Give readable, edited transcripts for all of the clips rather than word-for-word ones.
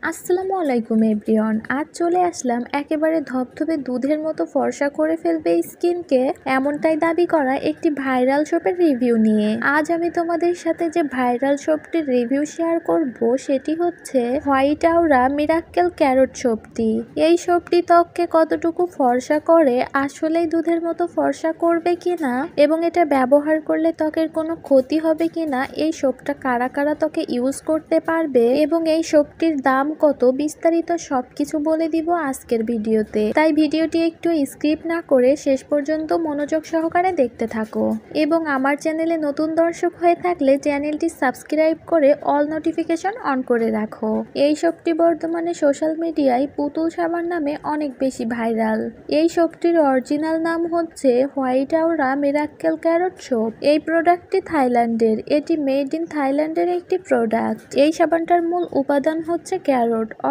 আসসালামু আলাইকুম এভরিওয়ান। আজ চলে আসলাম একেবারে ধবধবে দুধের মতো ফর্সা করে ফেলবে স্কিনকে এমনটাই দাবি করা একটি ভাইরাল সোপের রিভিউ নিয়ে। আজ আমি তোমাদের সাথে যে ভাইরাল সোপটির রিভিউ শেয়ার করব সেটি হচ্ছে হোয়াইট আওরা মিরাক্কেল ক্যারট সোপটি। এই সোপটি ত্বককে কতটুকু ফর্সা করে, আসলেই দুধের মতো ফর্সা করবে কিনা এবং এটা ব্যবহার করলে ত্বকের কোনো ক্ষতি হবে কিনা, এই সোপটা কারা কারা ত্বকে ইউজ করতে পারবে এবং এই সোপটির দাম কত, বিস্তারিত সবকিছু বলে দিব আজকের ভিডিওতে। তাই ভিডিওটি একটু স্কিপ না করে শেষ পর্যন্ত মনোযোগ সহকারে দেখতে থাকো এবং আমার চ্যানেলে নতুন দর্শক হয়ে থাকলে চ্যানেলটি সাবস্ক্রাইব করে অল নোটিফিকেশন অন করে রাখো। এই সোপটি বর্তমানে সোশ্যাল মিডিয়ায় পুতুল সাবান নামে অনেক বেশি ভাইরাল। এই সোপটির অরিজিনাল নাম হচ্ছে হোয়াইট আওরা মিরাক্কেল ক্যারট সোপ। এই প্রোডাক্টটি থাইল্যান্ডের, এটি মেড ইন থাইল্যান্ডের একটি প্রোডাক্ট। এই সাবানটার মূল উপাদান হচ্ছে ক্যারট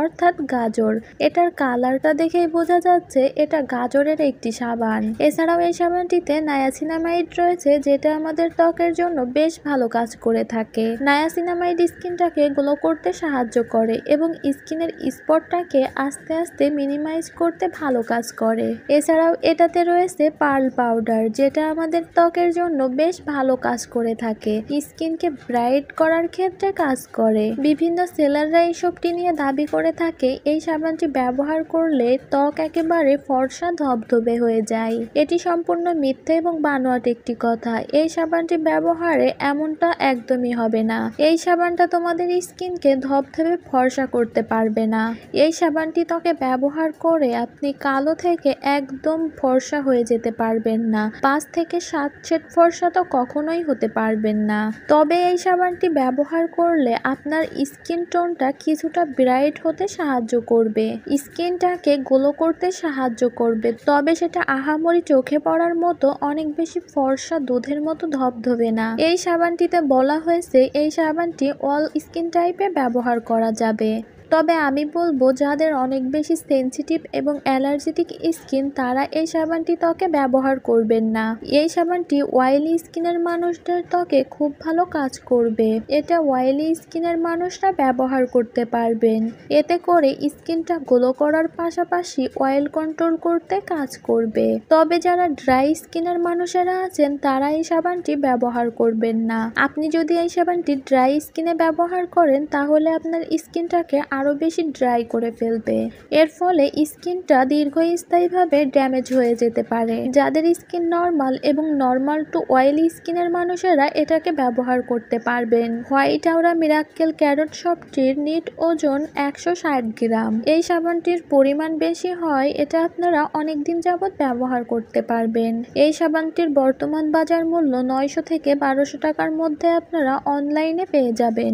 অর্থাৎ গাজর। এটার কালারটা দেখেই বোঝা যাচ্ছে এটা গাজরের একটি সাবান। এছাড়াও এই সাবানটিতে নায়াসিনামাইড রয়েছে, যেটা আমাদের ত্বকের জন্য বেশ ভালো কাজ করে থাকে। নায়াসিনামাইড স্কিনটাকে গ্লো করতে সাহায্য করে এবং স্কিনের স্পটটাকে আস্তে আস্তে মিনিমাইজ করতে ভালো কাজ করে। এছাড়াও এটাতে রয়েছে পার্ল পাউডার, যেটা আমাদের ত্বকের জন্য বেশ ভালো কাজ করে থাকে, স্কিনকে ব্রাইট করার ক্ষেত্রে কাজ করে। বিভিন্ন সেলাররা এই সোপটি নিয়ে দাবি করে থাকে এই সাবানটি ব্যবহার করলে ত্বক একেবারে ফর্সা ধবধবে হয়ে যায়। এটি সম্পূর্ণ মিথ্যে এবং বানোয়াট একটি কথা। এই সাবানটি ব্যবহারে এমনটা একদমই হবে না। এই সাবানটা তোমাদের স্কিনকে ধবধবে ফর্সা করতে পারবে না। এই সাবানটি ত্বকে ব্যবহার করে আপনি কালো থেকে একদম ফর্সা হয়ে যেতে পারবেন না। 5 থেকে 7 শেড ফর্সা তো কখনোই হতে পারবেন না। তবে এই সাবানটি ব্যবহার করলে আপনার স্কিন টোনটা কিছুটা ব্রাইট হতে সাহায্য করবে, স্কিনটাকে গ্লো করতে সাহায্য করবে। তবে সেটা আহামরি চোখে পড়ার মতো অনেক বেশি ফর্সা দুধের মতো ধবধবে না। এই সাবানটিতে বলা হয়েছে এই সাবানটি অল স্কিন টাইপে ব্যবহার করা যাবে। তবে আমি বলবো যাদের অনেক বেশি সেনসিটিভ এবং অ্যালার্জেটিক স্কিন তারা এই সাবানটি ত্বকে ব্যবহার করবেন না। এই সাবানটি অয়েলি স্কিনের মানুষদের ত্বকে খুব ভালো কাজ করবে। এটা অয়েলি স্কিনের মানুষরা ব্যবহার করতে পারবেন। এতে করে স্কিনটা গ্লো করার পাশাপাশি অয়েল কন্ট্রোল করতে কাজ করবে। তবে যারা ড্রাই স্কিনের মানুষেরা আছেন তারা এই সাবানটি ব্যবহার করবেন না। আপনি যদি এই সাবানটি ড্রাই স্কিনে ব্যবহার করেন তাহলে আপনার স্কিনটাকে আরো বেশি ড্রাই করে ফেলবে। এর ফলে স্কিনটা দীর্ঘস্থায়ীভাবে ড্যামেজ হয়ে যেতে পারে। যাদের স্কিন নরমাল এবং নরমাল টু অয়েলি স্কিনের মানুষেরা এটাকে ব্যবহার করতে পারবেন। হোয়াইট আওরা মিরাক্কেল ক্যারট সোপটির নিট ওজন 160 গ্রাম। এই সাবানটির পরিমাণ বেশি হয়, এটা আপনারা অনেক দিন যাবত ব্যবহার করতে পারবেন। এই সাবানটির বর্তমান বাজার মূল্য 900 থেকে 1200 টাকার মধ্যে আপনারা অনলাইনে পেয়ে যাবেন।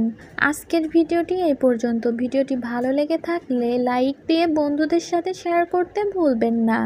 আজকের ভিডিওটি এই পর্যন্ত। ভিডিওটি ভালো লেগে থাকলে লাইক দিয়ে বন্ধুদের সাথে শেয়ার করতে ভুলবেন না।